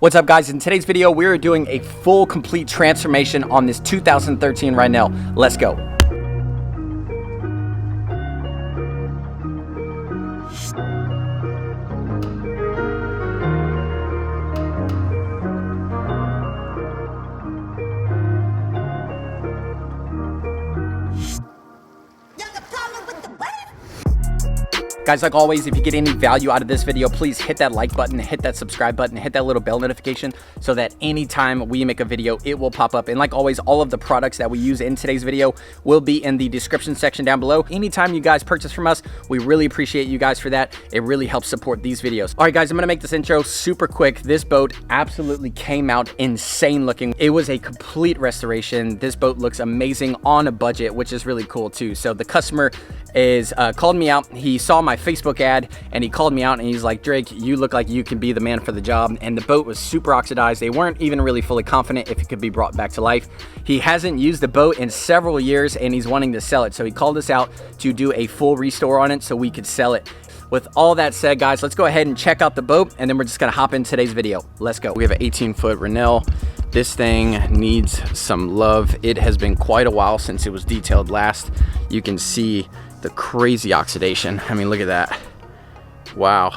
What's up, guys? In today's video, we're doing a full complete transformation on this 2013 Rhino. Let's go. Guys, like always, if you get any value out of this video, please hit that like button, hit that subscribe button, hit that little bell notification so that anytime we make a video, it will pop up. And like always, all of the products that we use in today's video will be in the description section down below. Anytime you guys purchase from us, we really appreciate you guys for that. It really helps support these videos. All right, guys, I'm gonna make this intro super quick. This boat absolutely came out insane looking. It was a complete restoration. This boat looks amazing on a budget, which is really cool too. So the customer is called me out. He saw my Facebook ad and he called me out and he's like, Drake, you look like you can be the man for the job. And the boat was super oxidized. They weren't even really fully confident if it could be brought back to life. He hasn't used the boat in several years and he's wanting to sell it. So he called us out to do a full restore on it so we could sell it. With all that said, guys, let's go ahead and check out the boat and then we're just gonna hop in today's video. Let's go. We have an 18-foot Rennell. This thing needs some love. It has been quite a while since it was detailed last. You can see the crazy oxidation. I mean, look at that. Wow.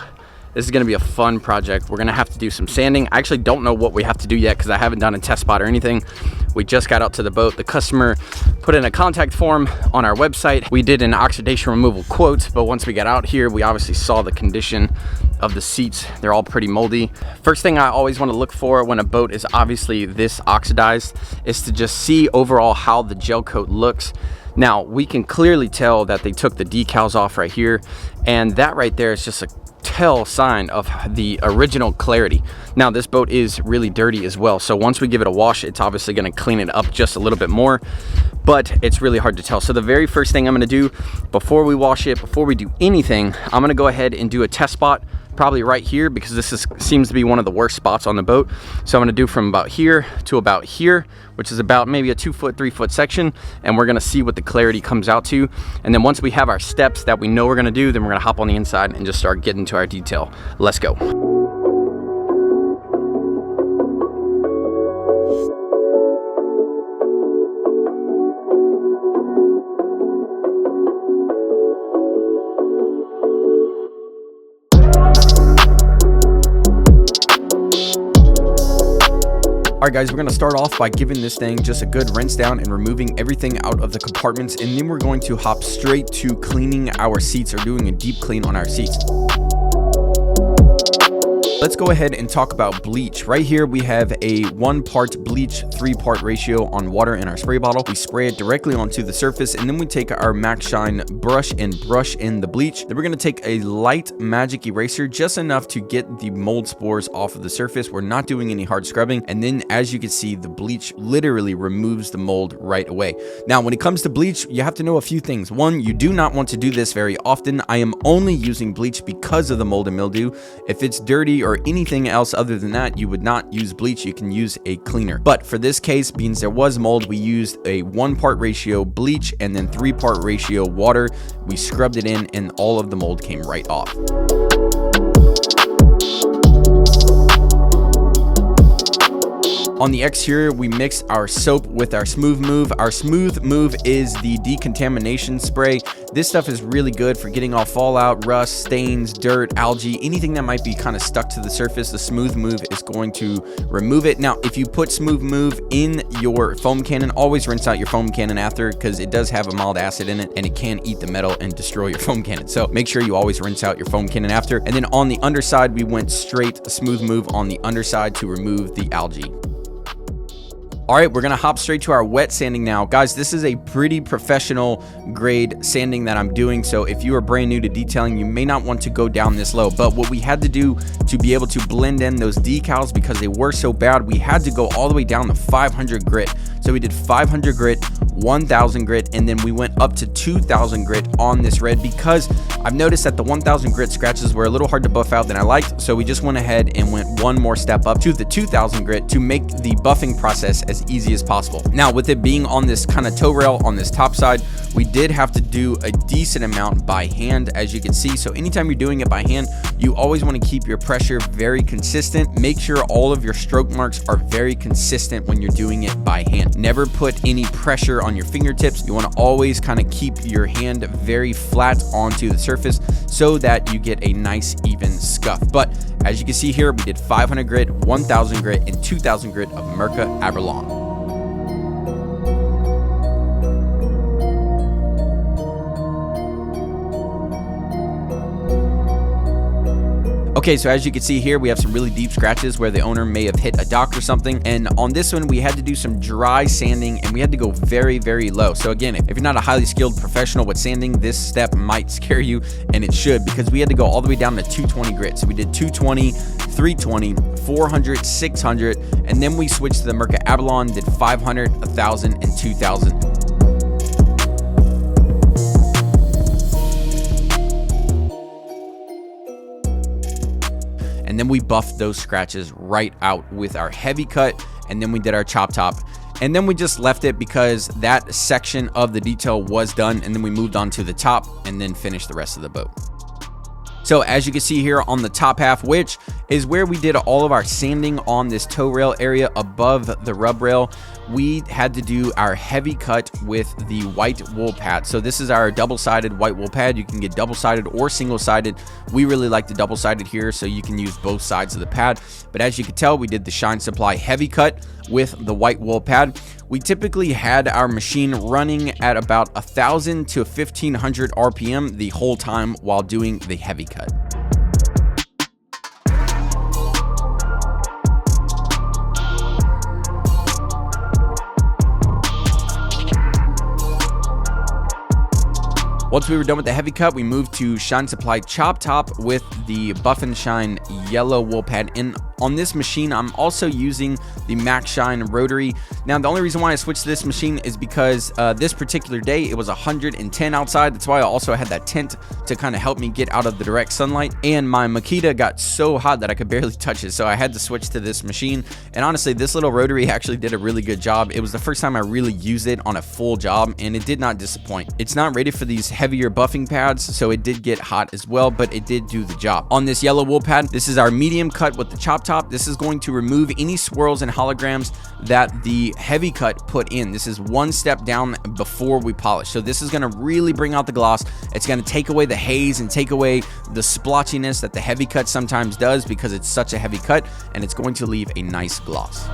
This is gonna be a fun project. We're gonna have to do some sanding. I actually don't know what we have to do yet because I haven't done a test spot or anything. We just got out to the boat. The customer put in a contact form on our website. We did an oxidation removal quote, but once we got out here, we obviously saw the condition of the seats. They're all pretty moldy. First thing I always want to look for when a boat is obviously this oxidized is to just see overall how the gel coat looks. Now, we can clearly tell that they took the decals off right here, and that right there is just a tell sign of the original clarity. Now, this boat is really dirty as well, so once we give it a wash, it's obviously going to clean it up just a little bit more, but it's really hard to tell. So the very first thing I'm going to do before we wash it, before we do anything, I'm going to go ahead and do a test spot probably right here because seems to be one of the worst spots on the boat. So I'm going to do from about here to about here, which is about maybe a 2-foot, 3-foot section, and we're going to see what the clarity comes out to. And then once we have our steps that we know we're going to do, then we're going to hop on the inside and just start getting to our detail. Let's go. All right, guys, we're gonna start off by giving this thing just a good rinse down and removing everything out of the compartments, and then we're going to hop straight to cleaning our seats or doing a deep clean on our seats. Let's go ahead and talk about bleach. Right here, we have a 1-part bleach, 3-part ratio on water in our spray bottle. We spray it directly onto the surface, and then we take our Max Shine brush and brush in the bleach. Then we're gonna take a light magic eraser, just enough to get the mold spores off of the surface. We're not doing any hard scrubbing. And then as you can see, the bleach literally removes the mold right away. Now, when it comes to bleach, you have to know a few things. One, you do not want to do this very often. I am only using bleach because of the mold and mildew. If it's dirty or anything else other than that, you would not use bleach. You can use a cleaner. But for this case, since there was mold, we used a 1-part ratio bleach and then 3-part ratio water. We scrubbed it in and all of the mold came right off. On the exterior, we mix our soap with our Smooth Move. Our Smooth Move is the decontamination spray. This stuff is really good for getting off fallout, rust, stains, dirt, algae, anything that might be kind of stuck to the surface. The Smooth Move is going to remove it. Now, if you put Smooth Move in your foam cannon, always rinse out your foam cannon after because it does have a mild acid in it and it can eat the metal and destroy your foam cannon. So make sure you always rinse out your foam cannon after. And then on the underside, we went straight Smooth Move on the underside to remove the algae. All right, we're gonna hop straight to our wet sanding now. Guys, this is a pretty professional grade sanding that I'm doing, so if you are brand new to detailing, you may not want to go down this low. But what we had to do to be able to blend in those decals, because they were so bad, we had to go all the way down to 500 grit. So we did 500 grit 1000 grit, and then we went up to 2000 grit on this red because I've noticed that the 1000 grit scratches were a little hard to buff out than I liked, so we just went ahead and went one more step up to the 2000 grit to make the buffing process as easy as possible. Now, with it being on this kind of toe rail on this top side, we did have to do a decent amount by hand, as you can see. So anytime you're doing it by hand, you always want to keep your pressure very consistent. Make sure all of your stroke marks are very consistent when you're doing it by hand. Never put any pressure on your fingertips. You want to always kind of keep your hand very flat onto the surface so that you get a nice even scuff. But as you can see here, we did 500 grit, 1000 grit, and 2000 grit of Mirka Averlon. Okay, so as you can see here, we have some really deep scratches where the owner may have hit a dock or something. And on this one, we had to do some dry sanding and we had to go very, very low. So again, if you're not a highly skilled professional with sanding, this step might scare you, and it should, because we had to go all the way down to 220 grit. So we did 220, 320, 400, 600, and then we switched to the Mirka Averlon, did 500, 1000, and 2000. And then we buffed those scratches right out with our heavy cut, and then we did our chop top, and then we just left it because that section of the detail was done, and then we moved on to the top and then finished the rest of the boat. So as you can see here on the top half, which is where we did all of our sanding on this toe rail area above the rub rail, we had to do our heavy cut with the white wool pad. So this is our double-sided white wool pad. You can get double-sided or single-sided. We really like the double-sided here, so you can use both sides of the pad. But as you can tell, we did the Shine Supply heavy cut with the white wool pad. We typically had our machine running at about 1000 to 1500 RPM the whole time while doing the heavy cut. Once we were done with the heavy cut, we moved to Shine Supply Chop Top with the Buff and Shine yellow wool pad. And on this machine, I'm also using the Max Shine rotary. Now, the only reason why I switched to this machine is because this particular day, it was 110 outside. That's why I also had that tent to kind of help me get out of the direct sunlight. And my Makita got so hot that I could barely touch it. So I had to switch to this machine. And honestly, this little rotary actually did a really good job. It was the first time I really used it on a full job, and it did not disappoint. It's not rated for these heavier buffing pads, so it did get hot as well, but it did do the job. On this yellow wool pad, this is our medium cut with the chop top. This is going to remove any swirls and holograms that the heavy cut put in. This is one step down before we polish. So this is going to really bring out the gloss. It's going to take away the haze and take away the splotchiness that the heavy cut sometimes does because it's such a heavy cut, and it's going to leave a nice gloss.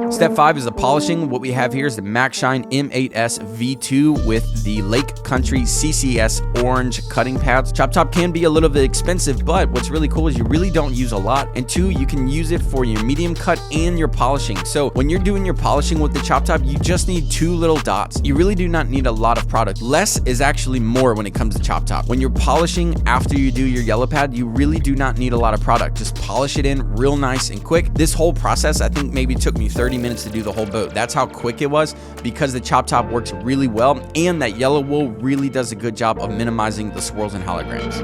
Step 5 is the polishing. What we have here is the Max Shine M8S V2 with the Lake Country CCS orange cutting pads. Chop top can be a little bit expensive, but what's really cool is you really don't use a lot, and 2, you can use it for your medium cut and your polishing. So when you're doing your polishing with the chop top, you just need 2 little dots. You really do not need a lot of product. Less is actually more when it comes to chop top. When you're polishing after you do your yellow pad, you really do not need a lot of product. Just polish it in real nice and quick. This whole process, I think maybe took me 30 minutes to do the whole boat. That's how quick it was because the chop top works really well, and that yellow wool really does a good job of minimizing the swirls and holograms.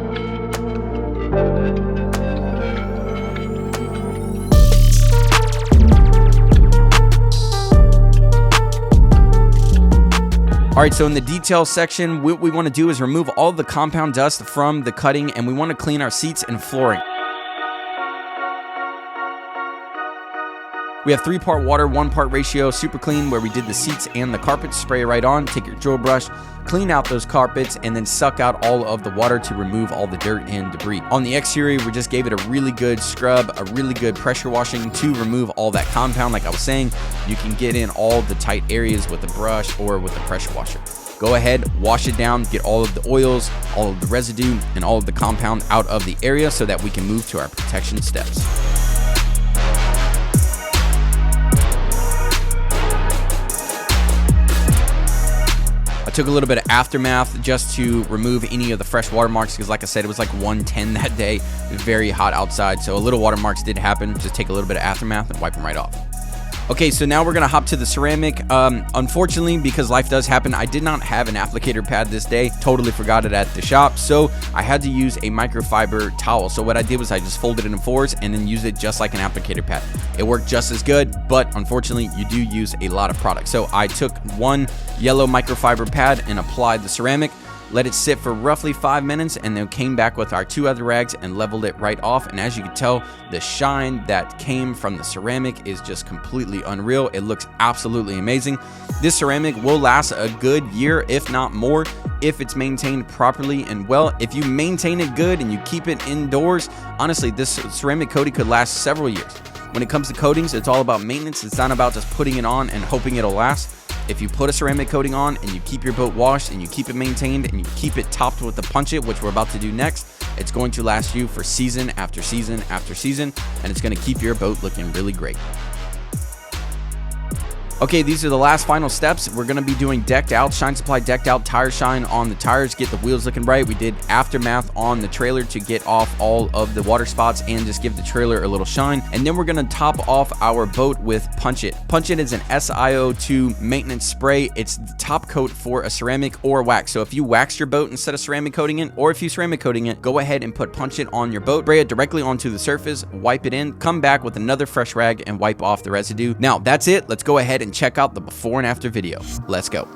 All right, so in the detail section, what we want to do is remove all the compound dust from the cutting, and we want to clean our seats and flooring. We have 3-part water, 1-part ratio, super clean, where we did the seats and the carpets. Spray it right on, take your drill brush, clean out those carpets, and then suck out all of the water to remove all the dirt and debris. On the exterior, we just gave it a really good scrub, a really good pressure washing to remove all that compound. Like I was saying, you can get in all the tight areas with a brush or with a pressure washer. Go ahead, wash it down, get all of the oils, all of the residue, and all of the compound out of the area so that we can move to our protection steps. took a little bit of aftermath just to remove any of the fresh watermarks because, like I said, it was like 110 that day. It was very hot outside, so a little watermarks did happen. Just take a little bit of aftermath and wipe them right off. Okay, so now we're gonna hop to the ceramic. Unfortunately, because life does happen, I did not have an applicator pad this day. Totally forgot it at the shop, so I had to use a microfiber towel. So what I did was I just folded it in fours and then used it just like an applicator pad. It worked just as good, but unfortunately, you do use a lot of product. So I took one yellow microfiber pad and applied the ceramic. Let it sit for roughly 5 minutes, and then came back with our 2 other rags and leveled it right off. And as you can tell, the shine that came from the ceramic is just completely unreal. It looks absolutely amazing. This ceramic will last a good year, if not more, if it's maintained properly and well. If you maintain it good and you keep it indoors, honestly, this ceramic coating could last several years. When it comes to coatings, it's all about maintenance. It's not about just putting it on and hoping it'll last. If you put a ceramic coating on and you keep your boat washed and you keep it maintained and you keep it topped with the punch it, which we're about to do next, it's going to last you for season after season after season, and it's going to keep your boat looking really great. Okay, these are the last final steps. We're going to be doing decked out, Shine Supply decked out tire shine on the tires, get the wheels looking right. We did aftermath on the trailer to get off all of the water spots and just give the trailer a little shine. And then we're going to top off our boat with Punch It. Punch It is an SiO2 maintenance spray. It's the top coat for a ceramic or wax. So if you wax your boat instead of ceramic coating it, or if you ceramic coating it, go ahead and put Punch It on your boat, spray it directly onto the surface, wipe it in, come back with another fresh rag and wipe off the residue. Now that's it. Let's go ahead and check out the before and after video. Let's go.